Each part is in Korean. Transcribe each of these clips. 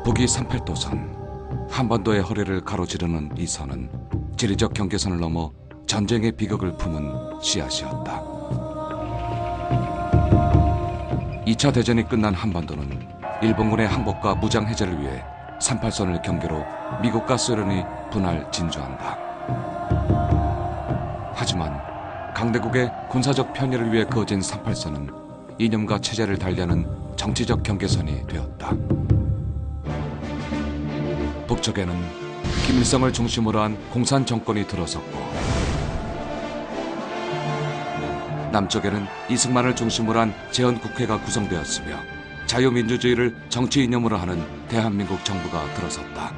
북위 38도선, 한반도의 허리를 가로지르는 이 선은 지리적 경계선을 넘어 전쟁의 비극을 품은 씨앗이었다. 2차 대전이 끝난 한반도는 일본군의 항복과 무장 해제를 위해 38선을 경계로 미국과 소련이 분할 진주한다. 하지만 강대국의 군사적 편의를 위해 그어진 38선은 이념과 체제를 달리하는 정치적 경계선이 되었다. 북쪽에는 김일성을 중심으로 한 공산 정권이 들어섰고, 남쪽에는 이승만을 중심으로 한 재헌국회가 구성되었으며 자유민주주의를 정치 이념으로 하는 대한민국 정부가 들어섰다.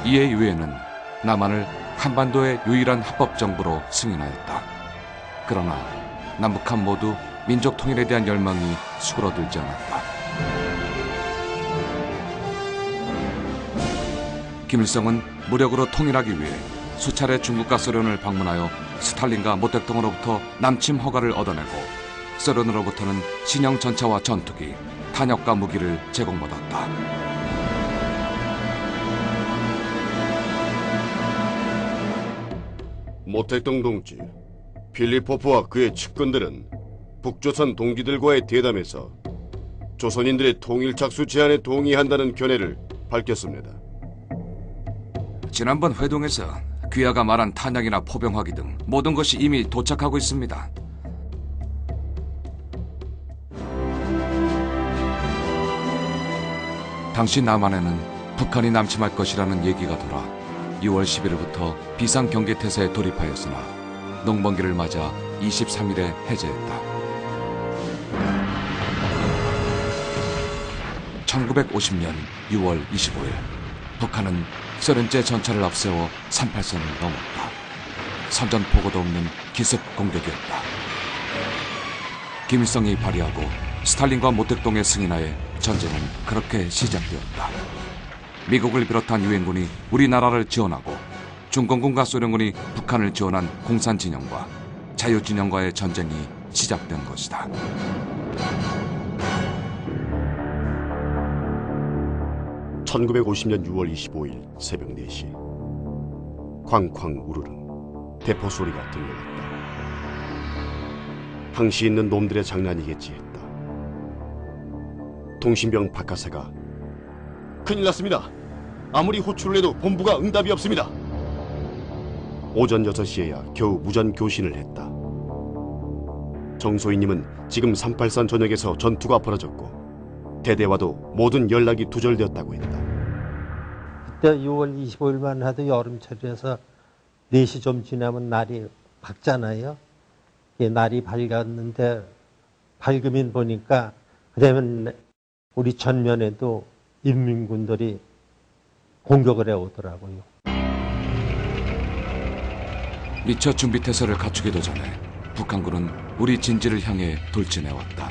이에 유엔은 남한을 한반도의 유일한 합법정부로 승인하였다. 그러나 남북한 모두 민족 통일에 대한 열망이 수그러들지 않았다. 김일성은 무력으로 통일하기 위해 수차례 중국과 소련을 방문하여 스탈린과 모택동으로부터 남침 허가를 얻어내고, 소련으로부터는 신형 전차와 전투기, 탄약과 무기를 제공받았다. 모택동 동지 필리포프와 그의 측근들은 북조선 동지들과의 대담에서 조선인들의 통일 착수 제안에 동의한다는 견해를 밝혔습니다. 지난번 회동에서 귀하가 말한 탄약이나 포병화기 등 모든 것이 이미 도착하고 있습니다. 당시 남한에는 북한이 남침할 것이라는 얘기가 돌아 6월 10일부터 비상경계태세에 돌입하였으나 농번기를 맞아 23일에 해제했다. 1950년 6월 25일 북한은 소련제 전차를 앞세워 38선을 넘었다. 선전포고도 없는 기습 공격이었다. 김일성이 발의하고 스탈린과 모택동의 승인하에 전쟁은 그렇게 시작되었다. 미국을 비롯한 유엔군이 우리나라를 지원하고 중공군과 소련군이 북한을 지원한 공산진영과 자유진영과의 전쟁이 시작된 것이다. (1950년 6월 25일) 새벽 4시 쾅쾅 우르릉 대포 소리가 들려왔다. 항시 있는 놈들의 장난이겠지 했다. 통신병 박하사가 큰일 났습니다. 아무리 호출을 해도 본부가 응답이 없습니다. 오전 6시에야 겨우 무전 교신을 했다. 정소희님은 지금 38선 전역에서 전투가 벌어졌고 대대와도 모든 연락이 두절되었다고 했다. 그때 6월 25일만 해도 여름철이라서 4시 좀 지나면 날이 밝잖아요. 날이 밝았는데 밝으면 보니까 그다음에 우리 전면에도 인민군들이 공격을 해오더라고요. 미처 준비태세를 갖추기도 전에 북한군은 우리 진지를 향해 돌진해왔다.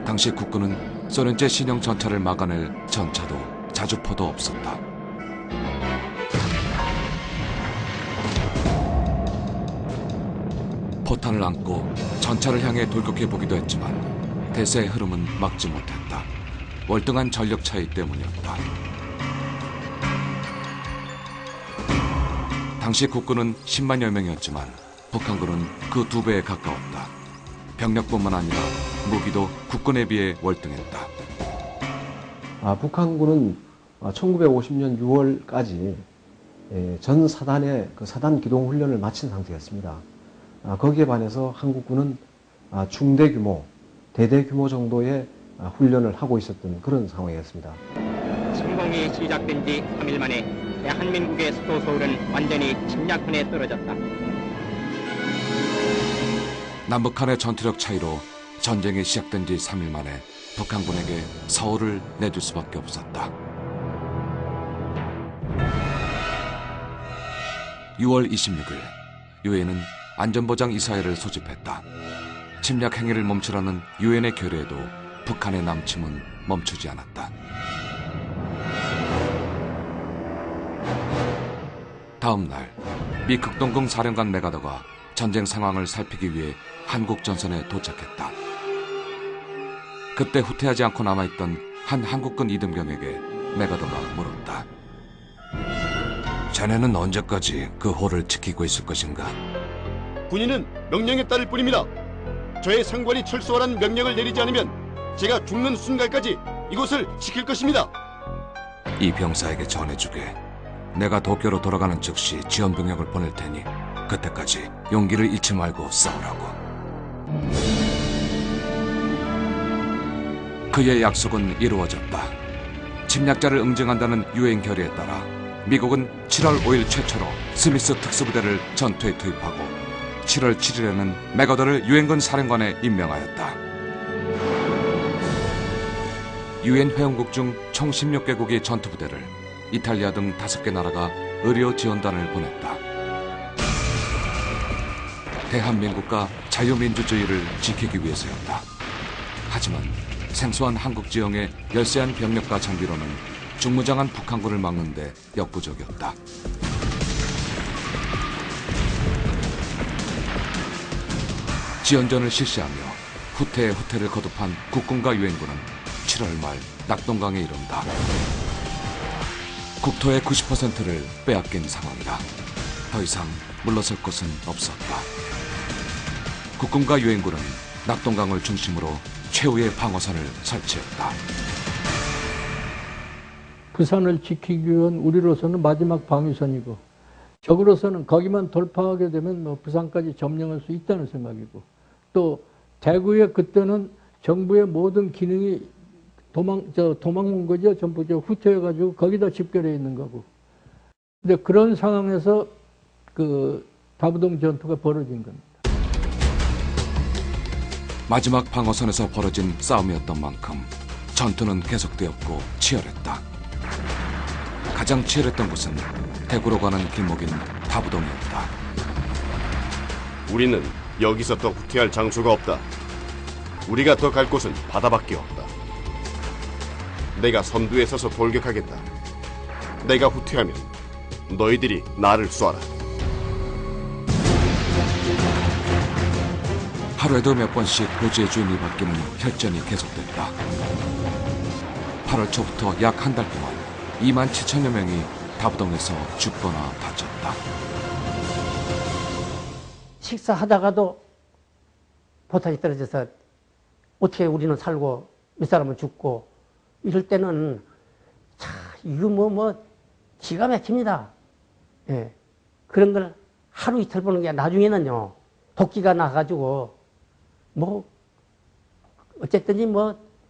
당시 국군은 소련제 신형 전차를 막아낼 전차도 자주포도 없었다. 포탄을 안고 전차를 향해 돌격해보기도 했지만 대세의 흐름은 막지 못했다. 월등한 전력 차이 때문이었다. 당시 국군은 10만여 명이었지만 북한군은 그 2배에 가까웠다. 병력뿐만 아니라 무기도 국군에 비해 월등했다. 북한군은 1950년 6월까지 전 사단의 그 사단 기동 훈련을 마친 상태였습니다. 거기에 반해서 한국군은 중대 규모, 대대 규모 정도의 훈련을 하고 있었던 그런 상황이었습니다. 침공이 시작된 지 3일 만에 대한민국의 수도 서울은 완전히 침략군에 떨어졌다. 남북한의 전투력 차이로 전쟁이 시작된 지 3일 만에 북한군에게 서울을 내줄 수밖에 없었다. 6월 26일 유엔은 안전보장 이사회를 소집했다. 침략 행위를 멈추라는 유엔의 결의에도 북한의 남침은 멈추지 않았다. 다음 날 미 극동궁 사령관 메가더가 전쟁 상황을 살피기 위해 한국 전선에 도착했다. 그때 후퇴하지 않고 남아있던 한 한국군 이등병에게 메가더가 물었다. 자네는 언제까지 그 호를 지키고 있을 것인가? 군인은 명령에 따를 뿐입니다. 저의 상관이 철수하라는 명령을 내리지 않으면 제가 죽는 순간까지 이곳을 지킬 것입니다. 이 병사에게 전해주게. 내가 도쿄로 돌아가는 즉시 지원병력을 보낼 테니 그때까지 용기를 잃지 말고 싸우라고. 그의 약속은 이루어졌다. 침략자를 응징한다는 유엔 결의에 따라 미국은 7월 5일 최초로 스미스 특수부대를 전투에 투입하고 7월 7일에는 맥어더를 유엔군 사령관에 임명하였다. 유엔 회원국 중 총 16개국의 전투부대를 이탈리아 등 5개 나라가 의료 지원단을 보냈다. 대한민국과 자유민주주의를 지키기 위해서였다. 하지만 생소한 한국 지형의 열세한 병력과 장비로는 중무장한 북한군을 막는 데 역부족이었다. 지연전을 실시하며 후퇴의 후퇴를 거듭한 국군과 유엔군은 7월 말 낙동강에 이른다. 국토의 90%를 빼앗긴 상황이다. 더 이상 물러설 곳은 없었다. 국군과 유엔군은 낙동강을 중심으로 최후의 방어선을 설치했다. 부산을 지키기 위한 우리로서는 마지막 방위선이고 적으로서는 거기만 돌파하게 되면 뭐 부산까지 점령할 수 있다는 생각이고 또 대구에 그때는 정부의 모든 기능이 도망온 거죠. 전부 후퇴해가지고 거기다 집결해 있는 거고. 근데 그런 상황에서 그 다부동 전투가 벌어진 겁니다. 마지막 방어선에서 벌어진 싸움이었던 만큼 전투는 계속되었고 치열했다. 가장 치열했던 곳은 대구로 가는 길목인 다부동이었다. 우리는 여기서 더 후퇴할 장소가 없다. 우리가 더 갈 곳은 바다밖에 없다. 내가 선두에 서서 돌격하겠다. 내가 후퇴하면 너희들이 나를 쏘아라. 하루에도 몇 번씩 고지의 주인이 바뀌는 혈전이 계속됐다. 8월 초부터 약 한 달 동안 2만 7천여 명이 다부동에서 죽거나 다쳤다. 식사하다가도 포탄이 떨어져서 어떻게 우리는 살고 몇 사람은 죽고 이럴 때는 참 이거 기가 막힙니다. 예. 그런 걸 하루 이틀 보는 게 나중에는요 도끼가 나가지고 어쨌든지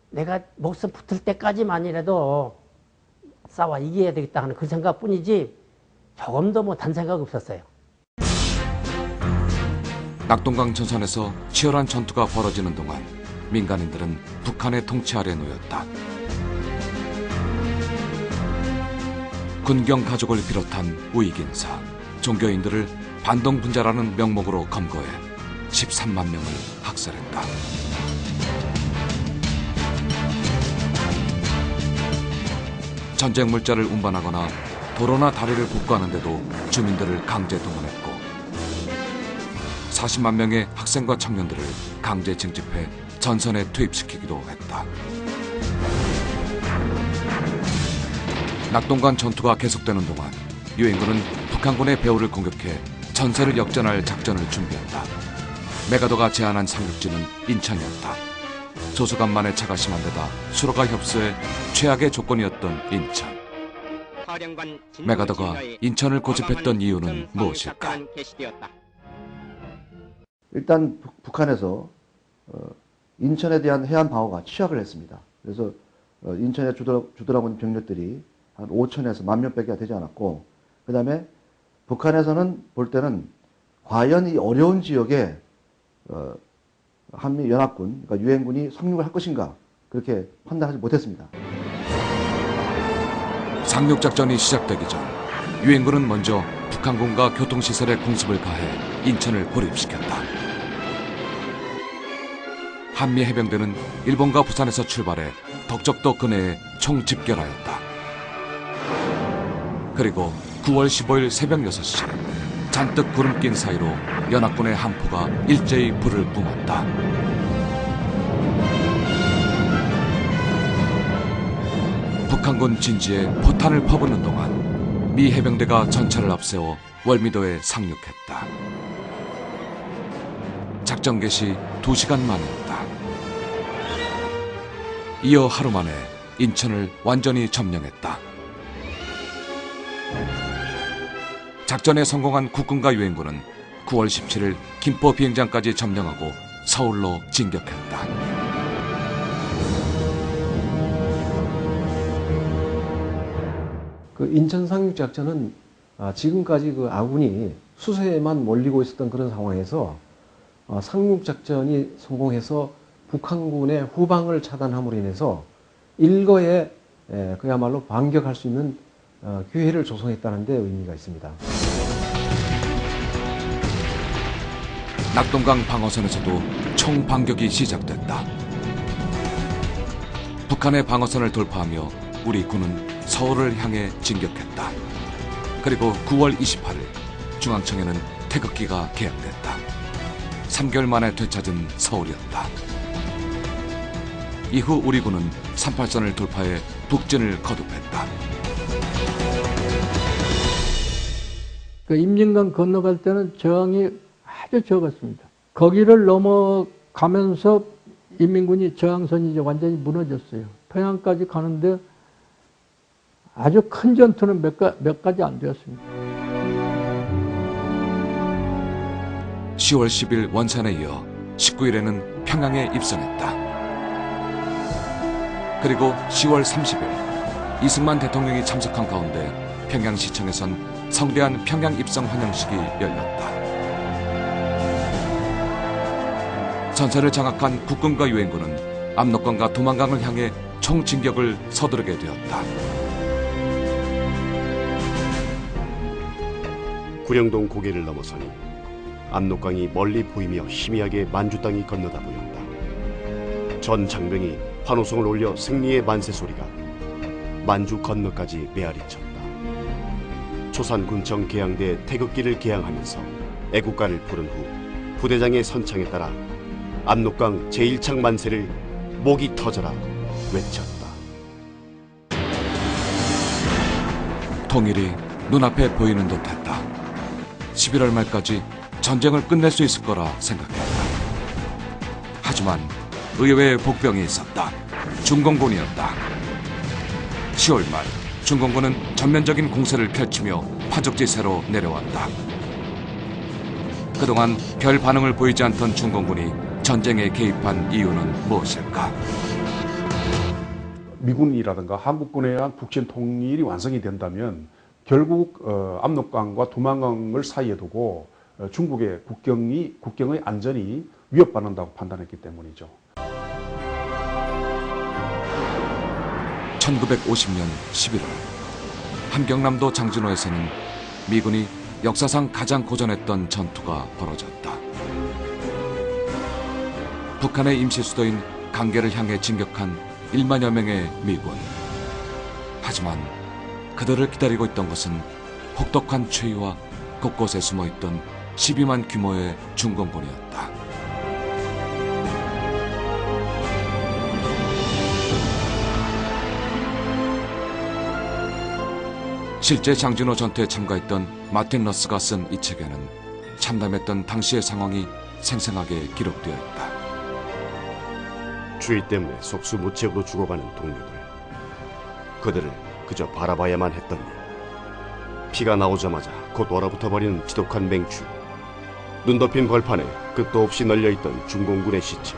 내가 목숨 붙을 때까지만이라도 싸워 이겨야 되겠다 하는 그 생각뿐이지 조금도 단 생각 없었어요. 낙동강 전선에서 치열한 전투가 벌어지는 동안 민간인들은 북한의 통치 아래 놓였다. 군경 가족을 비롯한 우익인사, 종교인들을 반동분자라는 명목으로 검거해 13만 명을 학살했다. 전쟁 물자를 운반하거나 도로나 다리를 복구하는데도 주민들을 강제 동원했고 40만 명의 학생과 청년들을 강제 징집해 전선에 투입시키기도 했다. 낙동강 전투가 계속되는 동안 유엔군은 북한군의 배후를 공격해 전선을 역전할 작전을 준비한다. 메가더가 제안한 상륙지는 인천이었다. 조수간만의 차가 심한 데다 수로가 협소해 최악의 조건이었던 인천. 메가더가 인천을 고집했던 이유는 무엇일까? 일단 북한에서 인천에 대한 해안 방어가 취약을 했습니다. 그래서 인천에 주둔하고 있는 병력들이 한 5천에서 10,000명밖에 되지 않았고, 그 다음에 북한에서는 볼 때는 과연 이 어려운 지역에 한미연합군, 그러니까 유엔군이 상륙을 할 것인가 그렇게 판단하지 못했습니다. 상륙작전이 시작되기 전 유엔군은 먼저 북한군과 교통시설에 공습을 가해 인천을 고립시켰다. 한미 해병대는 일본과 부산에서 출발해 덕적도 근해에 총집결하였다. 그리고 9월 15일 새벽 6시 잔뜩 구름 낀 사이로 연합군의 함포가 일제히 불을 뿜었다. 북한군 진지에 포탄을 퍼붓는 동안 미 해병대가 전차를 앞세워 월미도에 상륙했다. 작전 개시 2시간 만이었다. 이어 하루 만에 인천을 완전히 점령했다. 작전에 성공한 국군과 유엔군은 9월 17일 김포 비행장까지 점령하고 서울로 진격했다. 그 인천 상륙 작전은 지금까지 그 아군이 수세에만 몰리고 있었던 그런 상황에서 상륙 작전이 성공해서 북한군의 후방을 차단함으로 인해서 일거에 그야말로 반격할 수 있는 기회를 조성했다는 데 의미가 있습니다. 낙동강 방어선에서도 총반격이 시작됐다. 북한의 방어선을 돌파하며 우리 군은 서울을 향해 진격했다. 그리고 9월 28일 중앙청에는 태극기가 개양됐다. 3개월 만에 되찾은 서울이었다. 이후 우리 군은 38선을 돌파해 북진을 거듭했다. 그 임진강 건너갈 때는 저항이 아주 적었습니다. 거기를 넘어가면서 인민군이 저항선이 이제 완전히 무너졌어요. 평양까지 가는데 아주 큰 전투는 몇 가지 안 되었습니다. 10월 10일 원산에 이어 19일에는 평양에 입성했다. 그리고 10월 30일 이승만 대통령이 참석한 가운데 평양시청에선 성대한 평양 입성 환영식이 열렸다. 전선을 장악한 국군과 유엔군은 압록강과 도만강을 향해 총진격을 서두르게 되었다. 구령동 고개를 넘어서니 압록강이 멀리 보이며 희미하게 만주 땅이 건너다 보였다. 전 장병이 환호성을 올려 승리의 만세 소리가 만주 건너까지 메아리쳤다. 초산군청 계양대 태극기를 개양하면서 애국가를 부른 후 부대장의 선창에 따라 압록강 제1창 만세를 목이 터져라 외쳤다. 통일이 눈앞에 보이는 듯했다. 11월 말까지 전쟁을 끝낼 수 있을 거라 생각했다. 하지만 의외의 복병이 있었다. 중공군이었다. 10월 말 중공군은 전면적인 공세를 펼치며 파죽지세로 내려왔다. 그동안 별 반응을 보이지 않던 중공군이 전쟁에 개입한 이유는 무엇일까? 미군이라든가 한국군에 의한 북진 통일이 완성이 된다면 결국 압록강과 도만강을 사이에 두고 중국의 국경의 안전이 위협받는다고 판단했기 때문이죠. 1950년 11월 함경남도 장진호에서는 미군이 역사상 가장 고전했던 전투가 벌어졌다. 북한의 임시 수도인 강계를 향해 진격한 1만여 명의 미군. 하지만 그들을 기다리고 있던 것은 혹독한 추위와 곳곳에 숨어있던 12만 규모의 중공군이었다. 실제 장진호 전투에 참가했던 마틴 러스가 쓴 이 책에는 참담했던 당시의 상황이 생생하게 기록되어 있다. 추위 때문에 속수무책으로 죽어가는 동료들. 그들을 그저 바라봐야만 했던 일. 피가 나오자마자 곧 얼어붙어버리는 지독한 맹추. 눈 덮인 벌판에 끝도 없이 널려있던 중공군의 시체.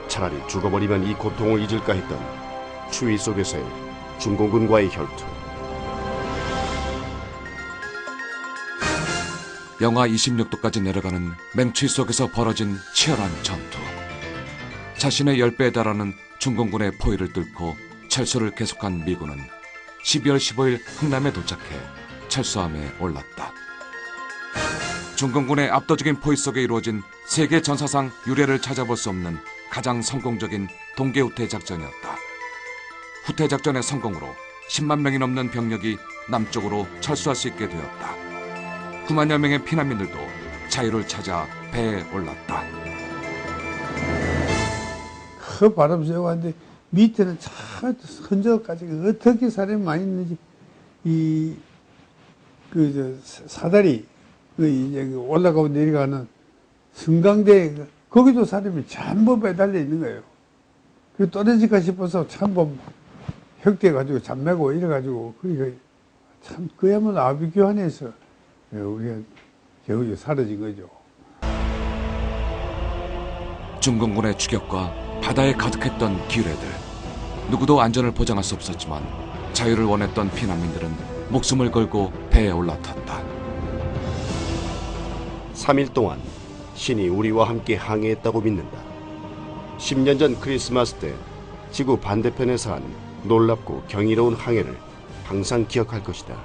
차라리 죽어버리면 이 고통을 잊을까 했던 추위 속에서의 중공군과의 혈투. 영하 26도까지 내려가는 맹추위 속에서 벌어진 치열한 전투. 자신의 10배에 달하는 중공군의 포위를 뚫고 철수를 계속한 미군은 12월 15일 흥남에 도착해 철수함에 올랐다. 중공군의 압도적인 포위 속에 이루어진 세계 전사상 유례를 찾아볼 수 없는 가장 성공적인 동계후퇴 작전이었다. 후퇴 작전의 성공으로 10만 명이 넘는 병력이 남쪽으로 철수할 수 있게 되었다. 9만여 명의 피난민들도 자유를 찾아 배에 올랐다. 그 바람 쐬고 왔는데 밑에는 참 흔적까지 어떻게 사람이 많이 있는지 사다리 이제 올라가고 내려가는 성강대 거기도 사람이 전부 매달려 있는 거예요. 그 떨어질까 싶어서 참뭐 혁대 가지고 잠매고 이래 가지고 참 그야말로 아비규환에서 우리가 겨우 사라진 거죠. 중공군의 추격과 바다에 가득했던 기뢰들. 누구도 안전을 보장할 수 없었지만 자유를 원했던 피난민들은 목숨을 걸고 배에 올라탔다. 3일 동안 신이 우리와 함께 항해했다고 믿는다. 10년 전 크리스마스 때 지구 반대편에서 한 놀랍고 경이로운 항해를 항상 기억할 것이다.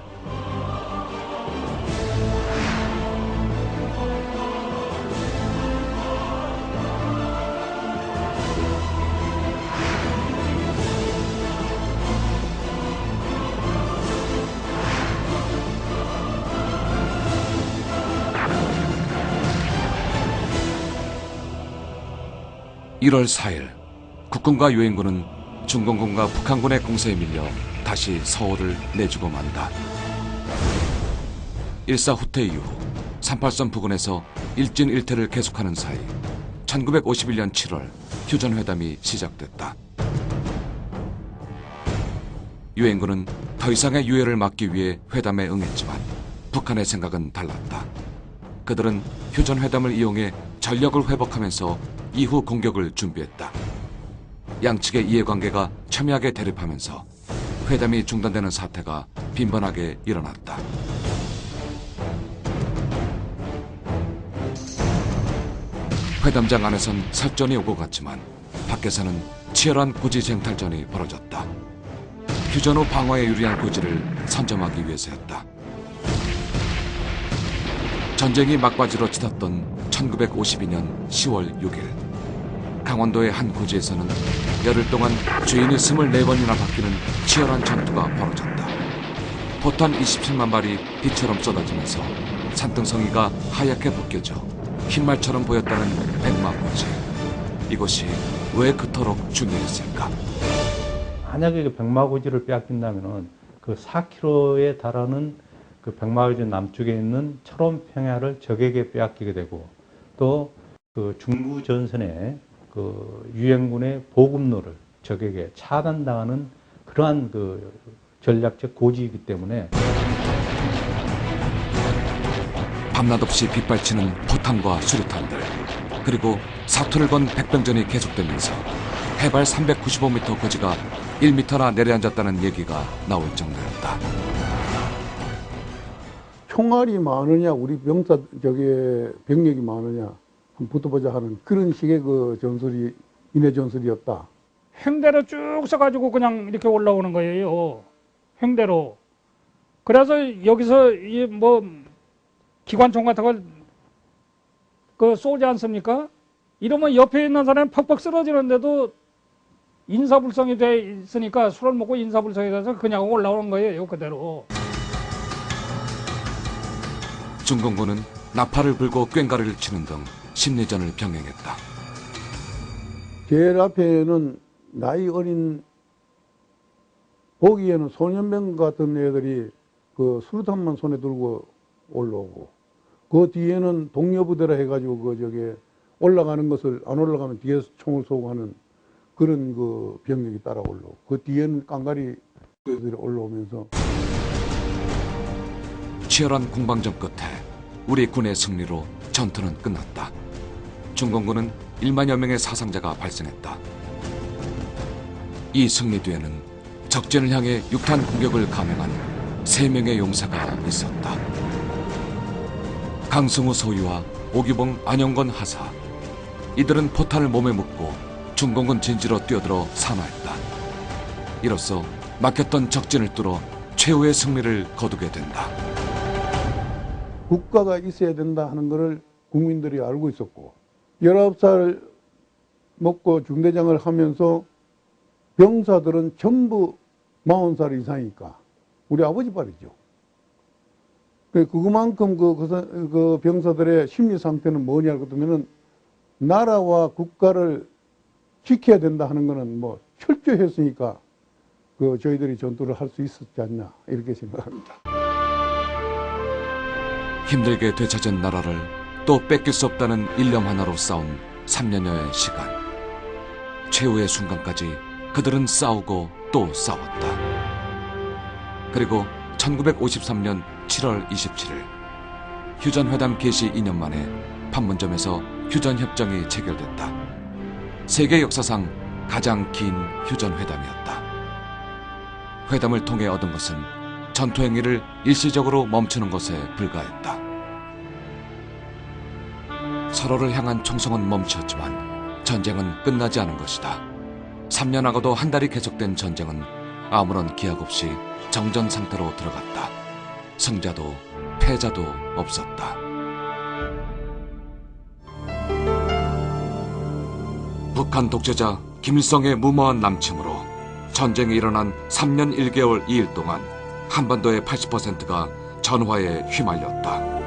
(1월 4일) 국군과 유엔군은 중공군과 북한군의 공세에 밀려 다시 서울을 내주고 만다. 일사후퇴 이후 38선 부근에서 일진일퇴를 계속하는 사이 1951년 7월 휴전회담이 시작됐다. 유엔군은 더 이상의 유해를 막기 위해 회담에 응했지만 북한의 생각은 달랐다. 그들은 휴전회담을 이용해 전력을 회복하면서 이후 공격을 준비했다. 양측의 이해관계가 첨예하게 대립하면서 회담이 중단되는 사태가 빈번하게 일어났다. 회담장 안에선 설전이 오고 갔지만 밖에서는 치열한 고지쟁탈전이 벌어졌다. 휴전 후 방어에 유리한 고지를 선점하기 위해서였다. 전쟁이 막바지로 치닫던 1952년 10월 6일 강원도의 한 고지에서는 열흘 동안 주인이 24번이나 바뀌는 치열한 전투가 벌어졌다. 포탄 27만 발이 비처럼 쏟아지면서 산등성이가 하얗게 벗겨져 흰말처럼 보였다는 백마고지. 이곳이 왜 그토록 중요했을까? 만약에 그 백마고지를 빼앗긴다면은 그 4km에 달하는 그 백마고지 남쪽에 있는 철원평야를 적에게 빼앗기게 되고 또 그 중부 전선에 그 유엔군의 보급로를 적에게 차단당하는 그러한 그 전략적 고지이기 때문에 밤낮없이 빗발치는 포탄과 수류탄들, 그리고 사투를 건 백병전이 계속되면서 해발 395m 고지가 1m나 내려앉았다는 얘기가 나올 정도였다. 총알이 많으냐 우리 병력이 많으냐 한번 붙어보자 하는 그런 식의 그 전술이 인해 전술이었다. 횡대로 쭉 써가지고 그냥 이렇게 올라오는 거예요. 횡대로. 그래서 여기서 이 뭐 기관총 같은 걸 그 쏘지 않습니까? 이러면 옆에 있는 사람이 퍽퍽 쓰러지는데도 인사불성이 돼 있으니까 술을 먹고 인사불성이 돼서 그냥 올라오는 거예요. 그대로. 중공군은 나팔을 불고 꽹과리를 치는 등 심리전을 병행했다. 제일 앞에는 나이 어린 보기에는 소년병 같은 애들이 그 수류탄만 손에 들고 올라오고 그 뒤에는 동료부대라 해가지고 그 저게 올라가는 것을 안 올라가면 뒤에서 총을 쏘고 하는 그런 그 병력이 따라 올라오고 그 뒤에는 깡가리 애들이 올라오면서 치열한 공방전 끝에 우리 군의 승리로 전투는 끝났다. 중공군은 1만여 명의 사상자가 발생했다. 이 승리 뒤에는 적진을 향해 육탄 공격을 감행한 3명의 용사가 있었다. 강승우 소유와 오규봉 안영건 하사. 이들은 포탄을 몸에 묻고 중공군 진지로 뛰어들어 산화했다. 이로써 막혔던 적진을 뚫어 최후의 승리를 거두게 된다. 국가가 있어야 된다 하는 것을 국민들이 알고 있었고 19살 먹고 중대장을 하면서 병사들은 전부 40살 이상이니까 우리 아버지 빨이죠. 그만큼 그 병사들의 심리 상태는 뭐냐 하면은 나라와 국가를 지켜야 된다 하는 것은 뭐 철저했으니까 그 저희들이 전투를 할 수 있었지 않나 이렇게 생각합니다. 힘들게 되찾은 나라를 또 뺏길 수 없다는 일념 하나로 싸운 3년여의 시간. 최후의 순간까지 그들은 싸우고 또 싸웠다. 그리고 1953년 7월 27일 휴전회담 개시 2년 만에 판문점에서 휴전협정이 체결됐다. 세계 역사상 가장 긴 휴전회담이었다. 회담을 통해 얻은 것은 전투행위를 일시적으로 멈추는 것에 불과했다. 서로를 향한 총성은 멈췄지만 전쟁은 끝나지 않은 것이다. 3년하고도 한 달이 계속된 전쟁은 아무런 기약 없이 정전 상태로 들어갔다. 승자도 패자도 없었다. 북한 독재자 김일성의 무모한 남침으로 전쟁이 일어난 3년 1개월 2일 동안 한반도의 80%가 전화에 휘말렸다.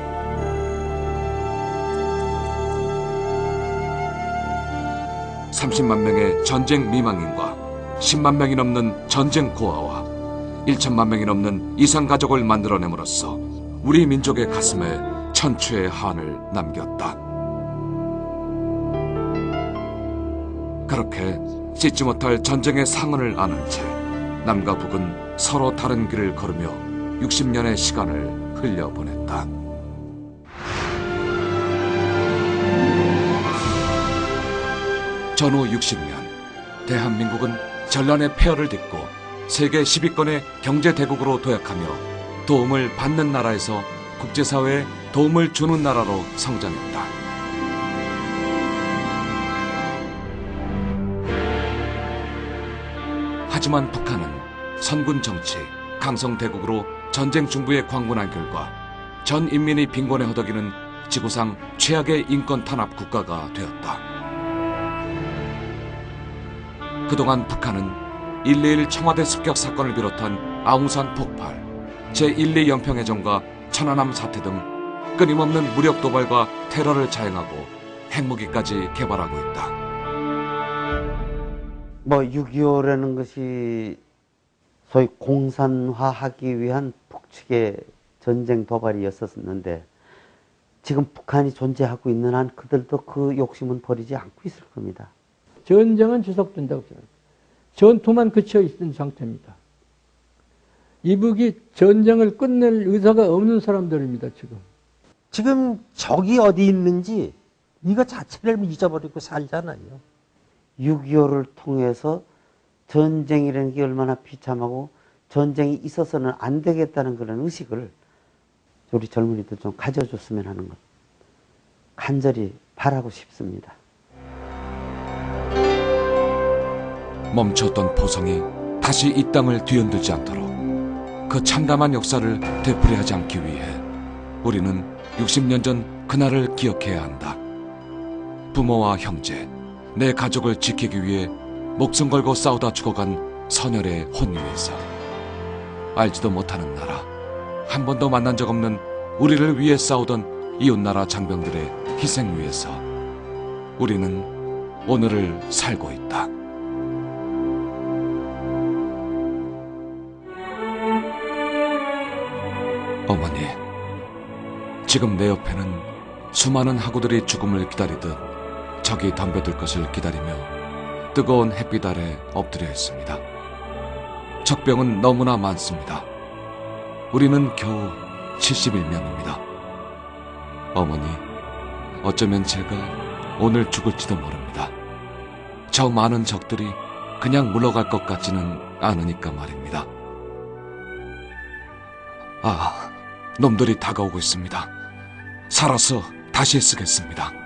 (30만) 명의 전쟁 미망인과 10만 명이 넘는 전쟁 고아와 1천만 명이 넘는 이상 가족을 만들어냄으로써 우리 민족의 가슴에 천추의 한을 남겼다. 그렇게 씻지 못할 전쟁의 상흔을 안은 채 남과 북은 서로 다른 길을 걸으며 60년의 시간을 흘려보냈다. 전후 60년, 대한민국은 전란의 폐허를 딛고 세계 10위권의 경제대국으로 도약하며 도움을 받는 나라에서 국제사회에 도움을 주는 나라로 성장했다. 하지만 북한은 선군 정치, 강성 대국으로 전쟁 중부에 광분한 결과 전 인민이 빈곤에 허덕이는 지구상 최악의 인권 탄압 국가가 되었다. 그동안 북한은 1.21 청와대 습격 사건을 비롯한 아웅산 폭발, 제1, 2 연평해전과 천안함 사태 등 끊임없는 무력 도발과 테러를 자행하고 핵무기까지 개발하고 있다. 6.25라는 것이 소위 공산화하기 위한 북측의 전쟁 도발이었었는데 지금 북한이 존재하고 있는 한 그들도 그 욕심은 버리지 않고 있을 겁니다. 전쟁은 지속된다고 생각합니다. 전투만 그쳐 있는 상태입니다. 이북이 전쟁을 끝낼 의사가 없는 사람들입니다. 지금 적이 어디 있는지 이거 자체를 잊어버리고 살잖아요. 6.25를 통해서 전쟁이라는 게 얼마나 비참하고 전쟁이 있어서는 안 되겠다는 그런 의식을 우리 젊은이들 좀 가져줬으면 하는 것 간절히 바라고 싶습니다. 멈췄던 포성이 다시 이 땅을 뒤흔들지 않도록 그 참담한 역사를 되풀이하지 않기 위해 우리는 60년 전 그날을 기억해야 한다. 부모와 형제, 내 가족을 지키기 위해 목숨 걸고 싸우다 죽어간 선열의 혼 위에서 알지도 못하는 나라, 한 번도 만난 적 없는 우리를 위해 싸우던 이웃나라 장병들의 희생 위에서 우리는 오늘을 살고 있다. 어머니, 지금 내 옆에는 수많은 학우들이 죽음을 기다리듯 적이 덤벼들 것을 기다리며 뜨거운 햇빛 아래 엎드려 있습니다. 적병은 너무나 많습니다. 우리는 겨우 71명입니다. 어머니, 어쩌면 제가 오늘 죽을지도 모릅니다. 저 많은 적들이 그냥 물러갈 것 같지는 않으니까 말입니다. 놈들이 다가오고 있습니다. 살아서 다시 쓰겠습니다.